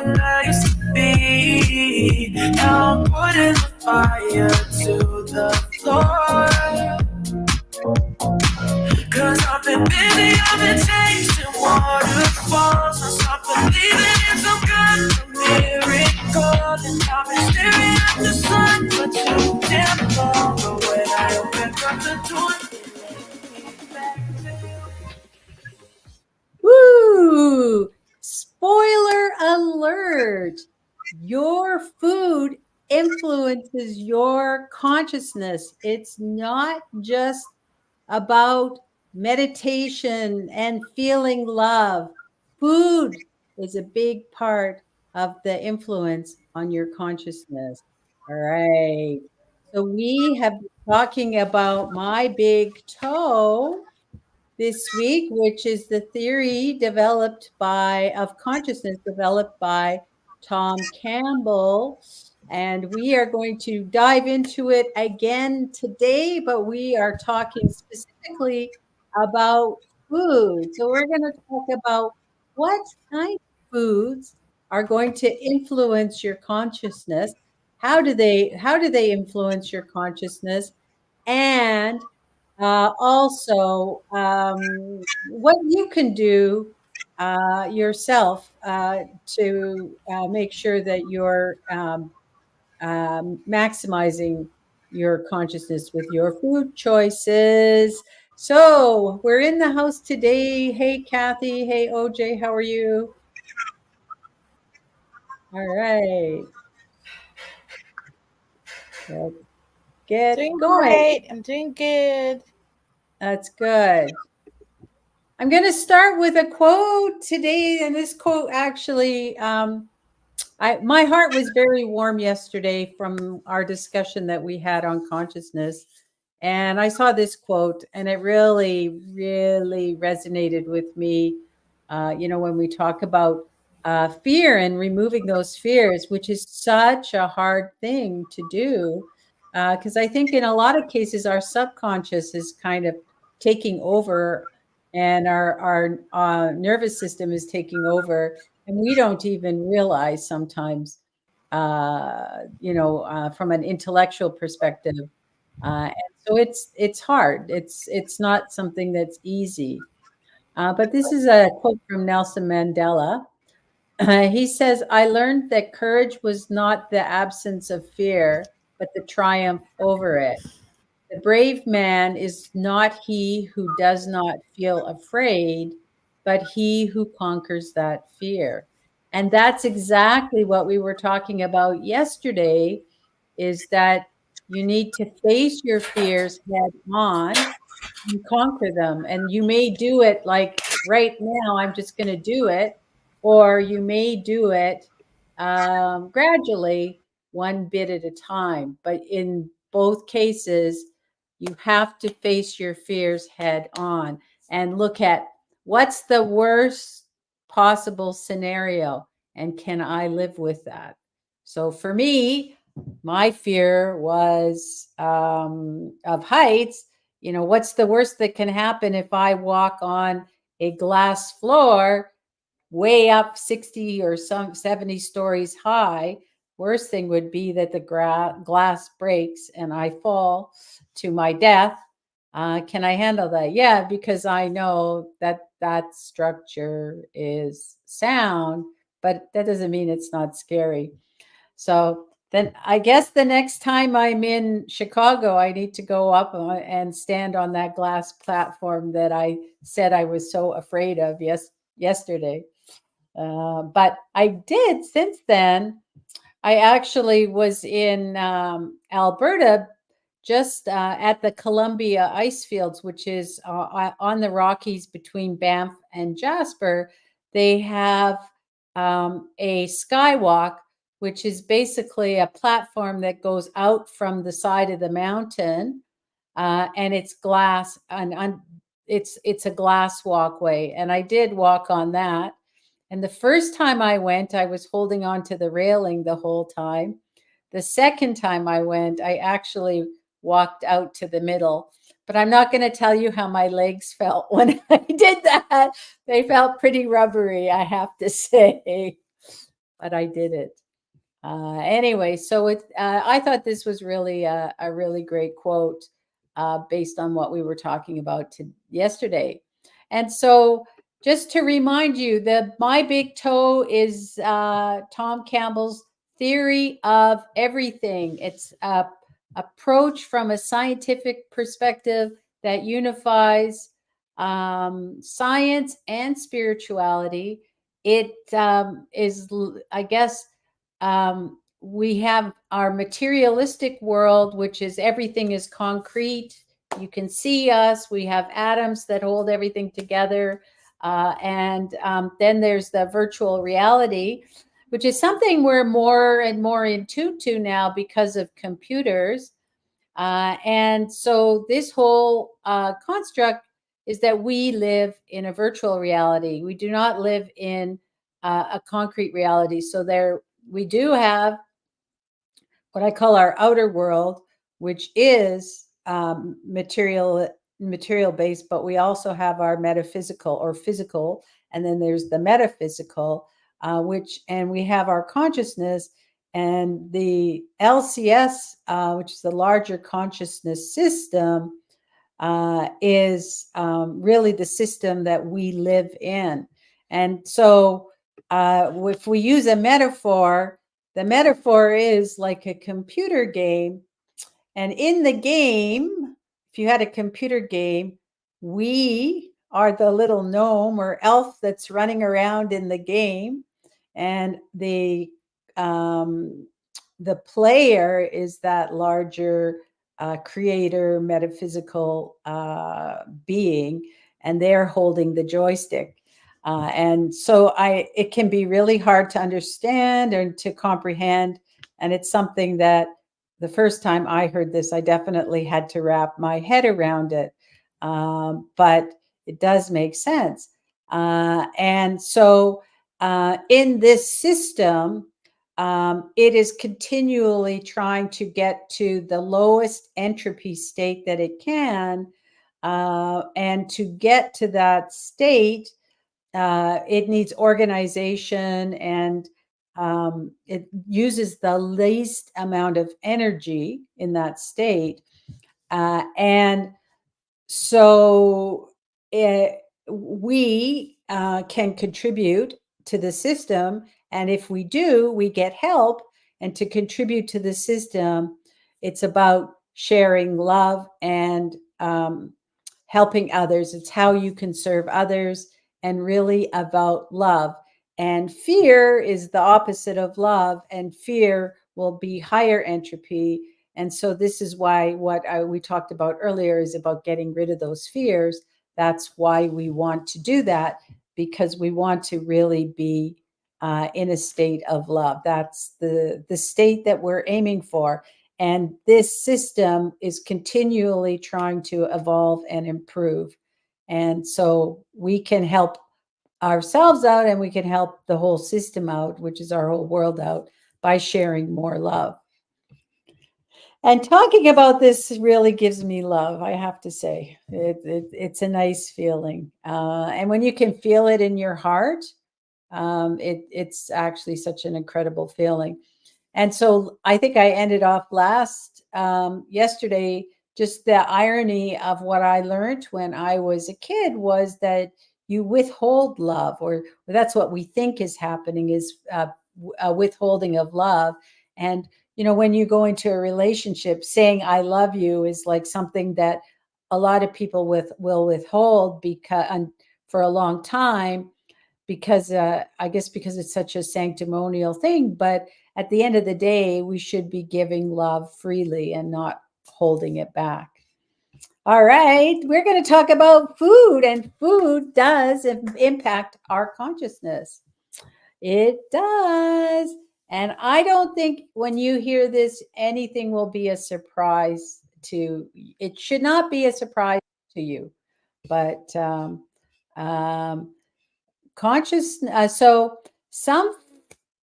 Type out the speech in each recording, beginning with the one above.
what I used to be. Now I'm putting the fire to the floor. Cause I've been busy, I've been chasing waterfalls. I stopped believing in some kind of miracle. And I've been staring at the sun for too damn long. But when I opened up the door, it led me back to you. Woo! Spoiler alert! Your food influences your consciousness. It's not just about meditation and feeling love. Food is a big part of the influence on your consciousness. All right. So we have been talking about my big toe this week, which is the theory of consciousness developed by Tom Campbell. And we are going to dive into it again today, but we are talking specifically about food. So we're going to talk about what kind of foods are going to influence your consciousness. How do they influence your consciousness? And also, what you can do yourself to make sure that you're maximizing your consciousness with your food choices. So we're in the house today. Hey, Kathy. Hey, OJ. How are you? All right. Let's get Doing going. great. I'm doing good. That's good. I'm going to start with a quote today, and this quote actually, my heart was very warm yesterday from our discussion that we had on consciousness, and I saw this quote, and it really, really resonated with me. When we talk about fear and removing those fears, which is such a hard thing to do, because I think in a lot of cases our subconscious is kind of taking over and our nervous system is taking over, and we don't even realize sometimes, from an intellectual perspective. And so it's hard. It's not something that's easy. But this is a quote from Nelson Mandela. He says, "I learned that courage was not the absence of fear, but the triumph over it. The brave man is not he who does not feel afraid, but he who conquers that fear." And that's exactly what we were talking about yesterday, is that you need to face your fears head on and conquer them. And you may do it like right now, I'm just going to do it, or you may do it gradually, one bit at a time. But in both cases, you have to face your fears head on and look at what's the worst possible scenario and can I live with that? So for me, my fear was of heights. What's the worst that can happen if I walk on a glass floor way up 60 or some 70 stories high? Worst thing would be that the glass breaks and I fall to my death. Can I handle that? Yeah, because I know that that structure is sound, but that doesn't mean it's not scary. So then I guess the next time I'm in Chicago, I need to go up and stand on that glass platform that I said I was so afraid of yesterday. But I did since then. I actually was in Alberta, just at the Columbia ice fields, which is on the Rockies between Banff and Jasper. They have a skywalk, which is basically a platform that goes out from the side of the mountain, and it's glass, and it's a glass walkway. And I did walk on that. And the first time I went, I was holding on to the railing the whole time. The second time I went, I actually walked out to the middle. But I'm not going to tell you how my legs felt when I did that. They felt pretty rubbery, I have to say. but I did it. Anyway, so I thought this was really a really great quote based on what we were talking about yesterday. And so, just to remind you, my big toe is Tom Campbell's theory of everything. It's a approach from a scientific perspective that unifies science and spirituality. It is, I guess, we have our materialistic world, which is everything is concrete. You can see us. We have atoms that hold everything together. And then there's the virtual reality, which is something we're more and more in tune to now because of computers. And so this whole construct is that we live in a virtual reality. We do not live in a concrete reality. So we do have what I call our outer world, which is material based, but we also have our metaphysical or physical, and then there's the metaphysical, and we have our consciousness, and the LCS, which is the larger consciousness system, is really the system that we live in. And so if we use a metaphor, the metaphor is like a computer game. And in the game, if you had a computer game, we are the little gnome or elf that's running around in the game. And the player is that larger creator, metaphysical being, and they're holding the joystick. And so it can be really hard to understand and to comprehend. And it's something that the first time I heard this, I definitely had to wrap my head around it. But it does make sense. And so in this system, it is continually trying to get to the lowest entropy state that it can. And to get to that state, it needs organization, and it uses the least amount of energy in that state. And so we can contribute to the system. And if we do, we get help. And to contribute to the system, it's about sharing love and helping others. It's how you can serve others, and really about love. And fear is the opposite of love, and fear will be higher entropy. And so this is why we talked about earlier is about getting rid of those fears. That's why we want to do that, because we want to really be in a state of love. That's the state that we're aiming for. And this system is continually trying to evolve and improve. And so we can help ourselves out, and we can help the whole system out, which is our whole world out, by sharing more love. And talking about this really gives me love, I have to say. It's a nice feeling. And when you can feel it in your heart, it's actually such an incredible feeling. And so I think I ended off yesterday, just the irony of what I learned when I was a kid was that you withhold love, or that's what we think is happening, is a withholding of love. And, when you go into a relationship, saying I love you is like something that a lot of people will withhold for a long time, because I guess because it's such a sanctimonial thing. But at the end of the day, we should be giving love freely and not holding it back. All right, we're going to talk about food, and food does impact our consciousness. It does. And I don't think when you hear this, anything will be a surprise it should not be a surprise to you. But consciousness, so some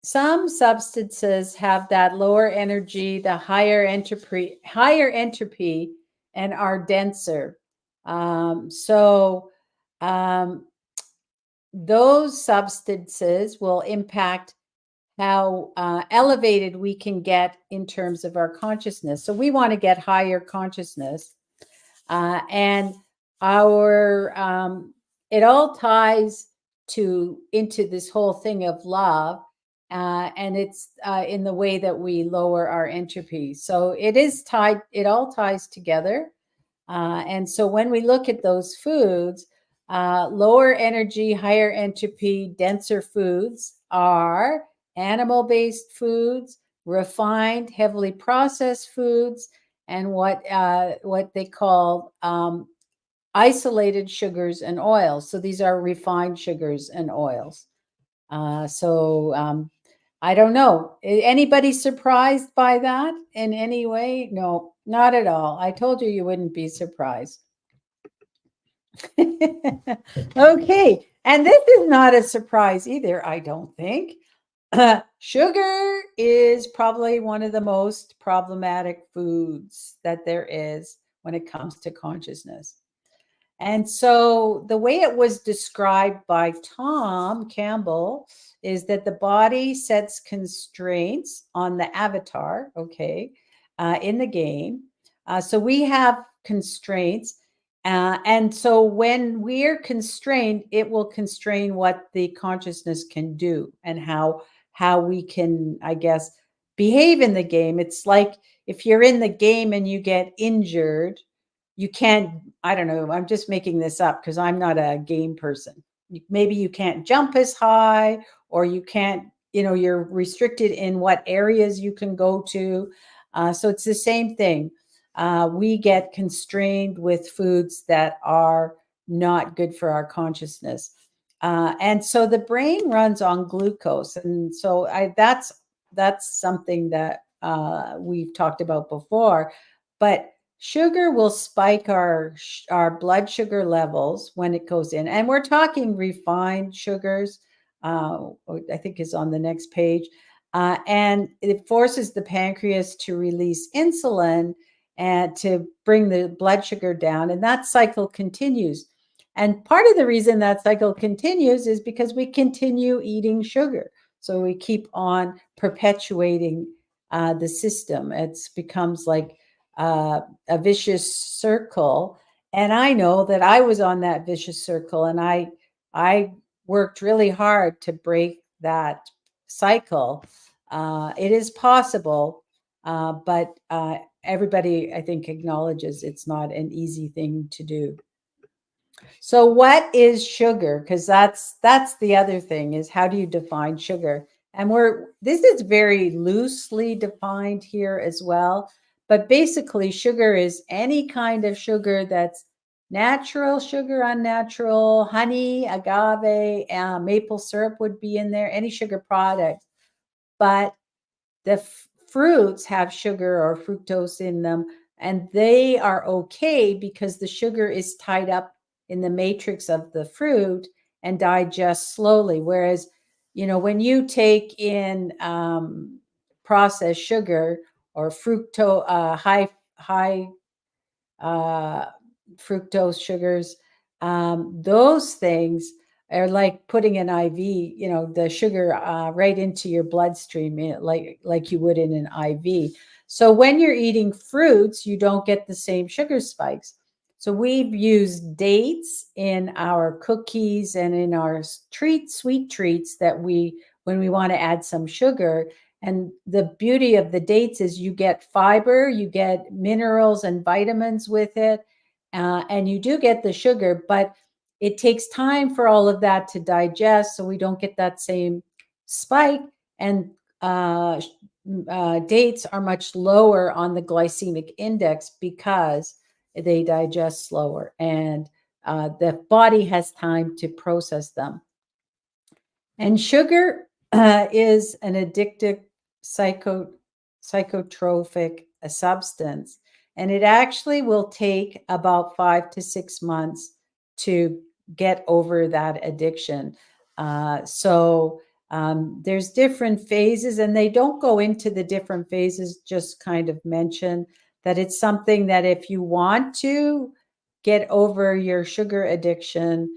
substances have that lower energy, the higher entropy, and are denser. Those substances will impact elevated we can get in terms of our consciousness. So we want to get higher consciousness, and our it all ties into this whole thing of love, and it's in the way that we lower our entropy. So it is tied. It all ties together, and so when we look at those foods, lower energy, higher entropy, denser foods are animal-based foods, refined, heavily processed foods, and what they call isolated sugars and oils. So these are refined sugars and oils. I don't know. Anybody surprised by that in any way? No, not at all. I told you wouldn't be surprised. Okay. And this is not a surprise either, I don't think. Sugar is probably one of the most problematic foods that there is when it comes to consciousness. And so the way it was described by Tom Campbell is that the body sets constraints on the avatar, okay, in the game. So we have constraints. And so when we're constrained, it will constrain what the consciousness can do and how we can, I guess, behave in the game. It's like if you're in the game and you get injured, you can't, I don't know, I'm just making this up because I'm not a game person. Maybe you can't jump as high, or you can't, you're restricted in what areas you can go to. So it's the same thing. We get constrained with foods that are not good for our consciousness. And so the brain runs on glucose. And so that's something that we've talked about before. But sugar will spike our blood sugar levels when it goes in. And we're talking refined sugars, I think is on the next page. And it forces the pancreas to release insulin and to bring the blood sugar down. And that cycle continues. And part of the reason that cycle continues is because we continue eating sugar. So we keep on perpetuating the system. It becomes like a vicious circle. And I know that I was on that vicious circle, and I worked really hard to break that cycle. It is possible, but everybody, I think, acknowledges it's not an easy thing to do. So what is sugar? Because that's the other thing, is how do you define sugar? And this is very loosely defined here as well. But basically, sugar is any kind of sugar that's natural sugar, unnatural, honey, agave, maple syrup would be in there, any sugar product. But the fruits have sugar or fructose in them, and they are okay because the sugar is tied up in the matrix of the fruit and digests slowly. Whereas, when you take in processed sugar or fructose, high fructose sugars, those things are like putting an IV, the sugar right into your bloodstream, like you would in an IV. So when you're eating fruits, you don't get the same sugar spikes. So we've used dates in our cookies and in our sweet treats when we want to add some sugar. And the beauty of the dates is you get fiber, you get minerals and vitamins with it, and you do get the sugar, but it takes time for all of that to digest, so we don't get that same spike. And dates are much lower on the glycemic index because they digest slower, and the body has time to process them. And sugar is an addictive psychotropic substance, and it actually will take about 5 to 6 months to get over that addiction. There's different phases, and they don't go into the different phases, just kind of mention that it's something that if you want to get over your sugar addiction,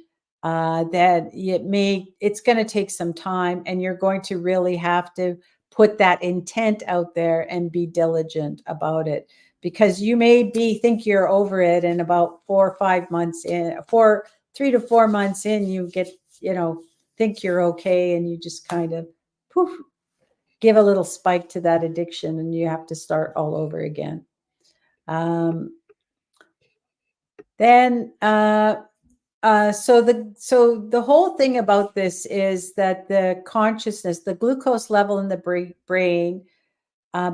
that it's going to take some time, and you're going to really have to put that intent out there and be diligent about it, because you may think you're over it, and about 4 or 5 months in, 3 to 4 months in, you get, think you're okay, and you just kind of poof, give a little spike to that addiction, and you have to start all over again. So the whole thing about this is that the consciousness, the glucose level in the brain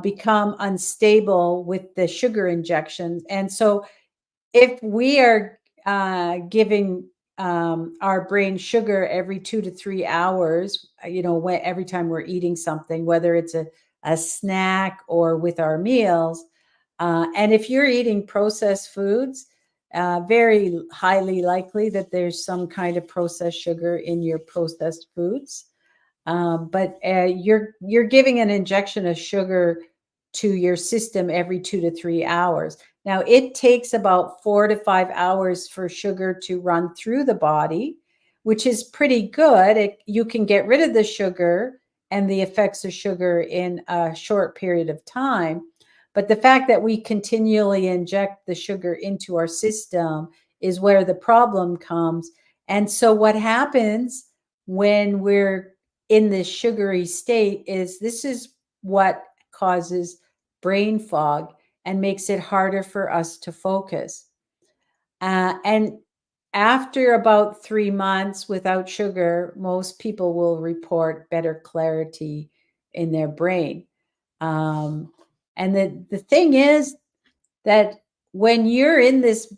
become unstable with the sugar injections. And so if we are giving our brain sugar every 2 to 3 hours, every time we're eating something, whether it's a snack or with our meals, and if you're eating processed foods, very highly likely that there's some kind of processed sugar in your processed foods. But you're giving an injection of sugar to your system every 2 to 3 hours. Now, it takes about 4 to 5 hours for sugar to run through the body, which is pretty good. You can get rid of the sugar and the effects of sugar in a short period of time. But the fact that we continually inject the sugar into our system is where the problem comes. And so what happens when we're in this sugary state is this is what causes brain fog and makes it harder for us to focus. And after about 3 months without sugar, most people will report better clarity in their brain. And the thing is that when you're in this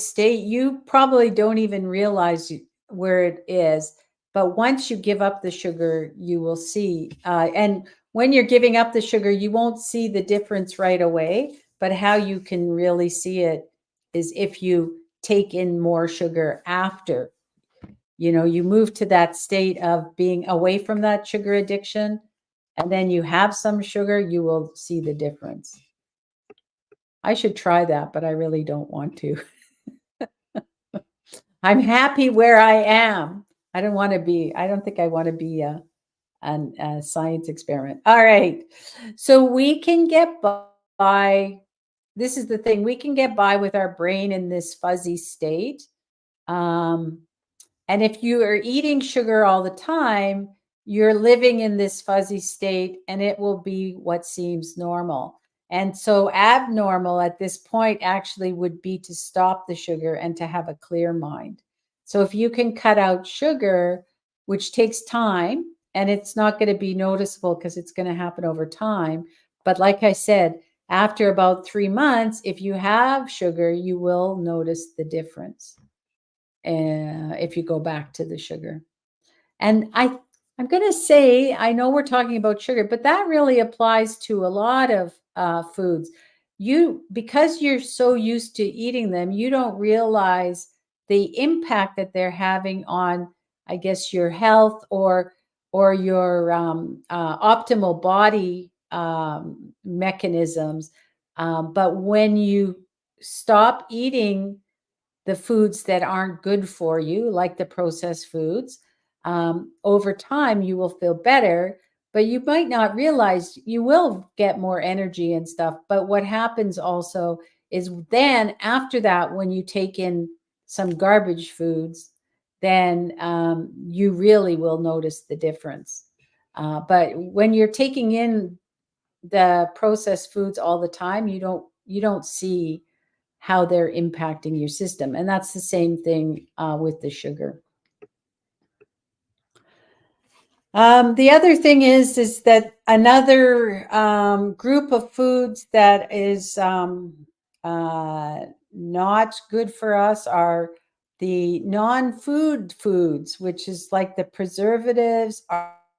state, you probably don't even realize where it is. But once you give up the sugar, you will see. And when you're giving up the sugar, you won't see the difference right away. But how you can really see it is if you take in more sugar after. You move to that state of being away from that sugar addiction, and then you have some sugar, you will see the difference. I should try that, but I really don't want to. I'm happy where I am. I don't think I want to be a science experiment. All right. So we can get by. This is the thing. We can get by with our brain in this fuzzy state. And if you are eating sugar all the time, you're living in this fuzzy state, and it will be what seems normal. And so abnormal at this point actually would be to stop the sugar and to have a clear mind. So if you can cut out sugar, which takes time, and it's not going to be noticeable because it's going to happen over time. But like I said, after about 3 months, if you have sugar, you will notice the difference if you go back to the sugar. And I'm going to say, I know we're talking about sugar, but that really applies to a lot of foods. Because you're so used to eating them, you don't realize the impact that they're having on, I guess, your health or your optimal body mechanisms. But when you stop eating the foods that aren't good for you, like the processed foods, over time you will feel better, but you might not realize you will get more energy and stuff. But what happens also is then after that, when you take in some garbage foods, then you really will notice the difference. But when you're taking in the processed foods all the time, you don't see how they're impacting your system. And that's the same thing with the sugar. The other thing is that another group of foods that is not good for us are the non-food foods, which is like the preservatives,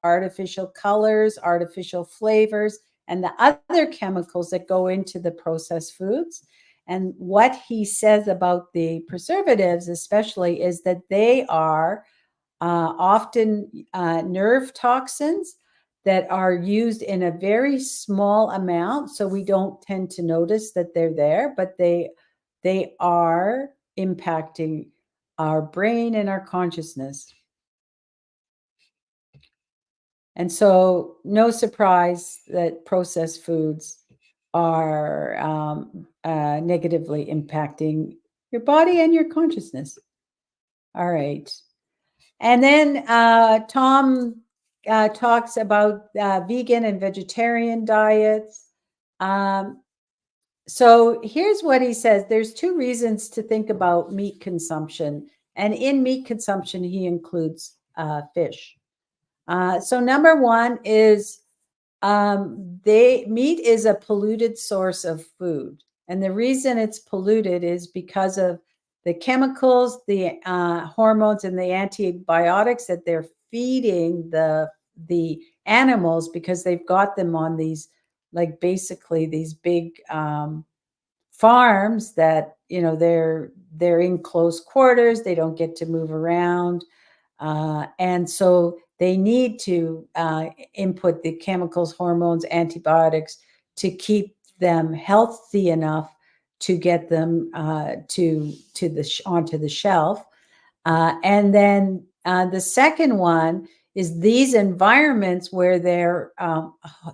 artificial colors, artificial flavors, and the other chemicals that go into the processed foods. And what he says about the preservatives especially is that they are often nerve toxins that are used in a very small amount, so we don't tend to notice that they're there, but they are impacting our brain and our consciousness. And so, no surprise that processed foods are negatively impacting your body and your consciousness. All right. And then Tom talks about vegan and vegetarian diets. So here's what he says. There's two reasons to think about meat consumption. And in meat consumption, he includes fish. So number one is meat is a polluted source of food. And the reason it's polluted is because of the chemicals, the hormones, and the antibiotics that they're feeding the animals, because they've got them on these, like, basically these big farms that, they're in close quarters. They don't get to move around. And so they need to input the chemicals, hormones, antibiotics to keep them healthy enough to get them onto the shelf. And then the second one is these environments where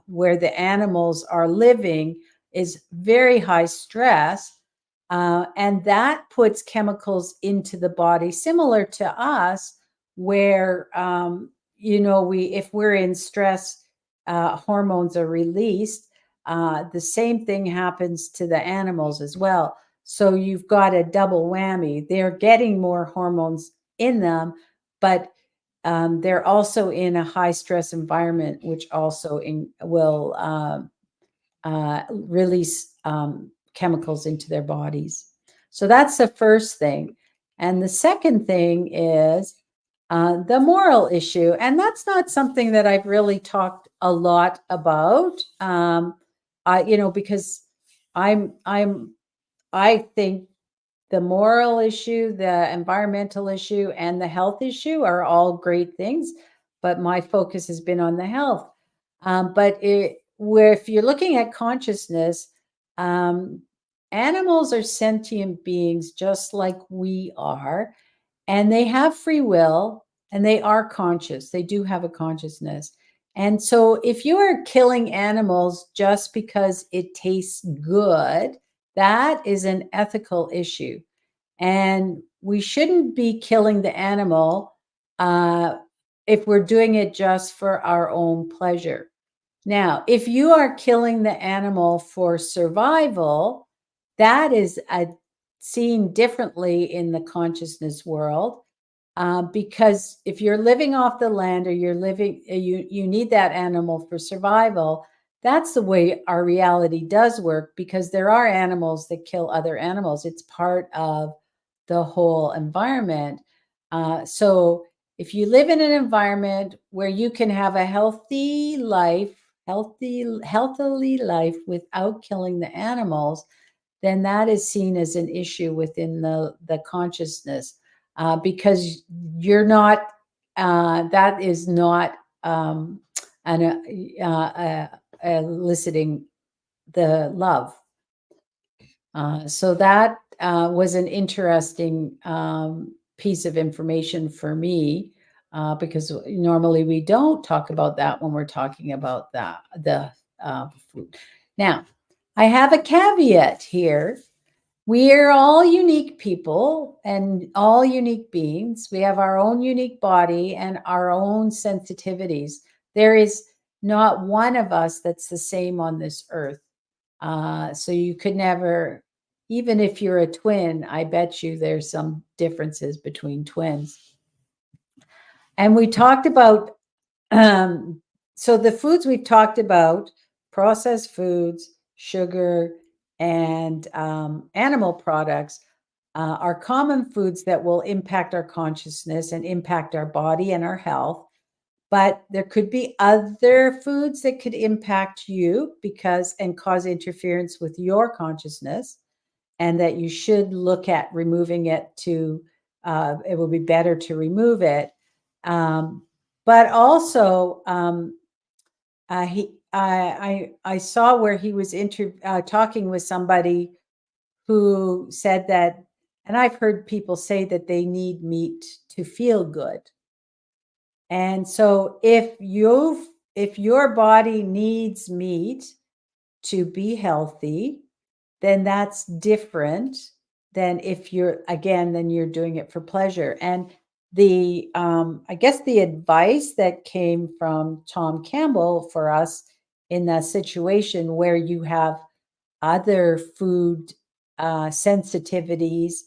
where the animals are living is very high stress. And that puts chemicals into the body, similar to us, where if we're in stress, hormones are released. The same thing happens to the animals as well. So you've got a double whammy. They're getting more hormones in them, but they're also in a high stress environment, which also will release chemicals into their bodies. So that's the first thing. And the second thing is the moral issue. And that's not something that I've really talked a lot about, because I think the moral issue, the environmental issue, and the health issue are all great things, but my focus has been on the health. But if you're looking at consciousness, animals are sentient beings just like we are, and they have free will, and they are conscious. They do have a consciousness. And so if you are killing animals just because it tastes good, that is an ethical issue. And we shouldn't be killing the animal if we're doing it just for our own pleasure. Now, if you are killing the animal for survival, that is seen differently in the consciousness world. Because if you're living off the land, or you're living, you need that animal for survival. That's the way our reality does work, because there are animals that kill other animals. It's part of the whole environment. So if you live in an environment where you can have a healthy life, healthily life without killing the animals, then that is seen as an issue within the consciousness. Because you're not, that is not eliciting the love. So that was an interesting piece of information for me, because normally we don't talk about that when we're talking about the food. Now, I have a caveat here. We are all unique people and all unique beings. We have our own unique body and our own sensitivities. There is not one of us that's the same on this earth. So you could never, even if you're a twin, I bet you there's some differences between twins. And we talked about, so the foods we've talked about, processed foods, sugar, and animal products, are common foods that will impact our consciousness and impact our body and our health. But there could be other foods that could impact you and cause interference with your consciousness, and that you should look at removing it it will be better to remove it. But also, I saw where he was talking with somebody who said that and I've heard people say that they need meat to feel good. And so if your body needs meat to be healthy, then that's different than if you're doing it for pleasure. And the I guess the advice that came from Tom Campbell for us in that situation where you have other food sensitivities,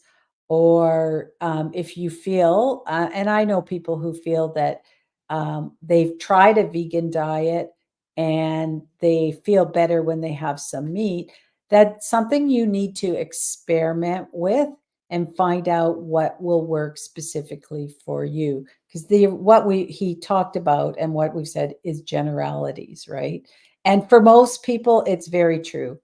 or if you feel, and I know people who feel that they've tried a vegan diet and they feel better when they have some meat. That's something you need to experiment with and find out what will work specifically for you. Because he talked about and what we've said is generalities, right? And for most people, it's very true.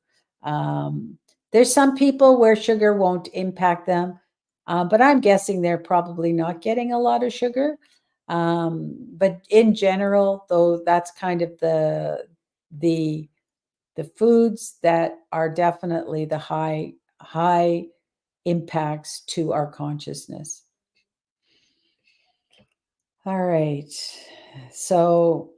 There's some people where sugar won't impact them, but I'm guessing they're probably not getting a lot of sugar. But in general, though, that's kind of the foods that are definitely the high impacts to our consciousness. All right. So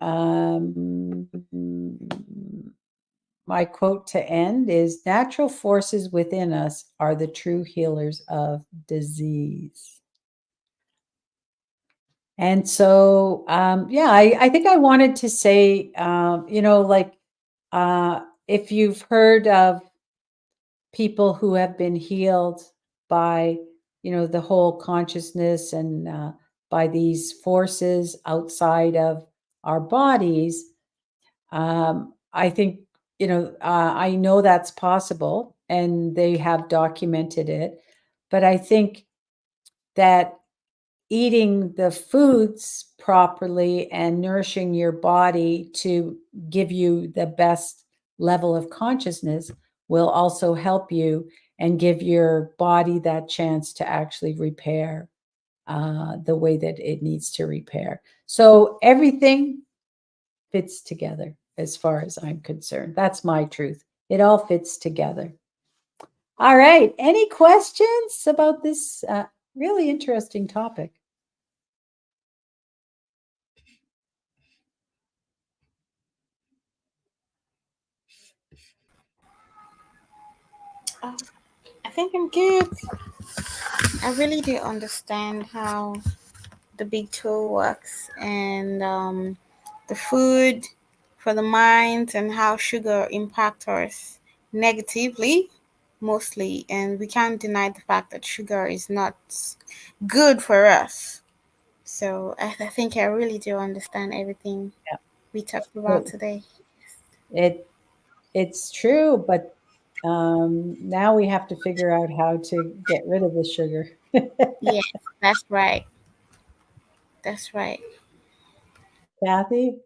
my quote to end is, natural forces within us are the true healers of disease. And so, I think I wanted to say, if you've heard of people who have been healed by, the whole consciousness and by these forces outside of our bodies, I think, I know that's possible and they have documented it. But I think that eating the foods properly and nourishing your body to give you the best level of consciousness will also help you and give your body that chance to actually repair the way that it needs to repair. So everything fits together as far as I'm concerned. That's my truth. It all fits together. All right. Any questions about this really interesting topic? Oh, I think I'm good. I really do understand how the big tool works, and the food for the mind, and how sugar impacts us negatively mostly. And we can't deny the fact that sugar is not good for us. So I think I really do understand everything Yeah. we talked about today. It's true, but now we have to figure out how to get rid of the sugar. Yes, that's right. That's right. Kathy?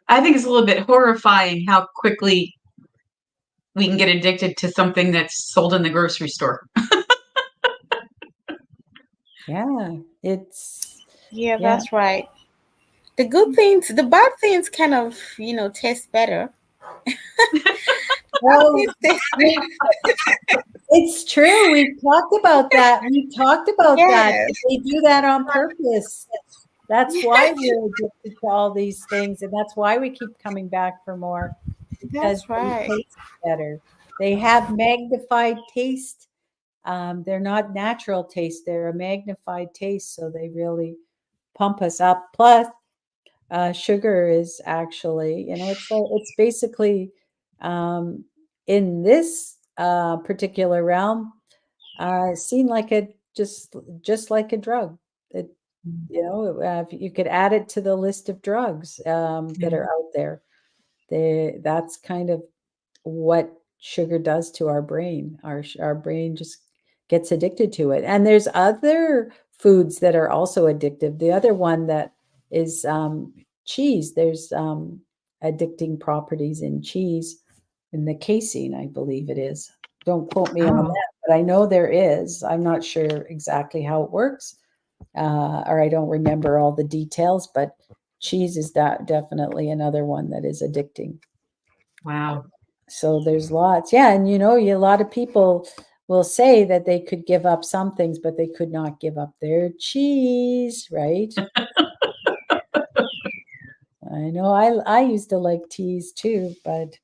I think it's a little bit horrifying how quickly we can get addicted to something that's sold in the grocery store. Yeah, it's Yeah, yeah. that's right. The good things, the bad things kind of, taste better. Well, it's true. We've talked about that. We talked about that. Yes, They do that on purpose. That's why we're addicted to all these things, and that's why we keep coming back for more, because that's they right. taste better. They have magnified taste. They're not natural taste, they're a magnified taste, so they really pump us up. Plus, sugar is actually, it's basically in this particular realm seen like a just like a drug. It, you could add it to the list of drugs that are out there. That's kind of what sugar does to our brain. Our brain just gets addicted to it. And there's other foods that are also addictive. The other one that is cheese. There's addicting properties in cheese, in the casein, I believe it is. Don't quote me on that, but I know there is. I'm not sure exactly how it works, or I don't remember all the details, but cheese is definitely another one that is addicting. Wow. So there's lots. Yeah. And a lot of people will say that they could give up some things, but they could not give up their cheese, right? I know I used to like teas too, but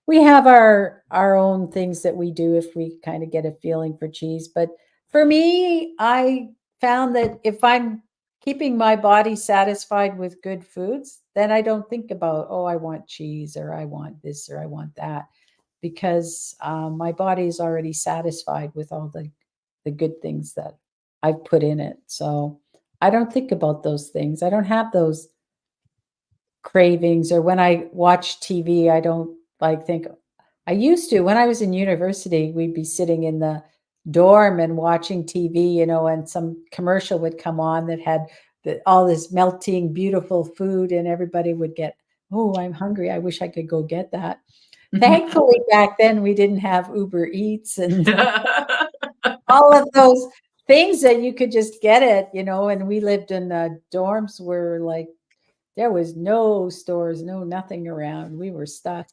we have our own things that we do if we kind of get a feeling for cheese. But for me, I found that if I'm keeping my body satisfied with good foods, then I don't think about, oh, I want cheese or I want this or I want that, because my body is already satisfied with all the good things that I've put in it. So I don't think about those things. I don't have those cravings, or when I watch TV, I don't like think. I used to, when I was in university, we'd be sitting in the dorm and watching TV, and some commercial would come on that had all this melting, beautiful food, and everybody would get, oh, I'm hungry. I wish I could go get that. Thankfully, back then we didn't have Uber Eats and all of those things that you could just get it, and we lived in dorms where like there was no stores, no nothing around. We were stuck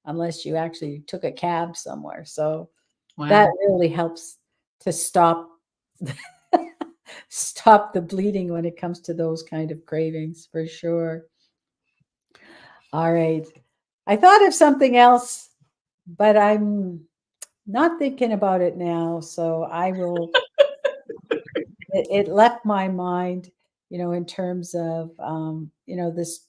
unless you actually took a cab somewhere. So that Wow. really helps to stop stop the bleeding when it comes to those kind of cravings, for sure. All right. I thought of something else, but I'm not thinking about it now. So I will, it left my mind, in terms of,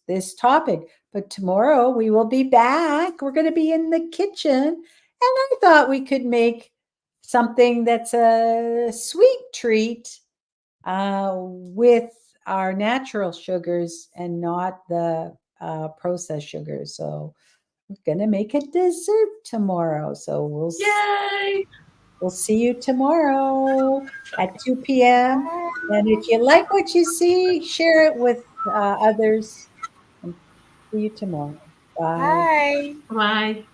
this topic. But tomorrow we will be back. We're going to be in the kitchen. And I thought we could make something that's a sweet treat with our natural sugars and not the processed sugars. So we're going to make a dessert tomorrow. So Yay! we'll see you tomorrow at 2 p.m. And if you like what you see, share it with others. And see you tomorrow. Bye. Bye. Bye.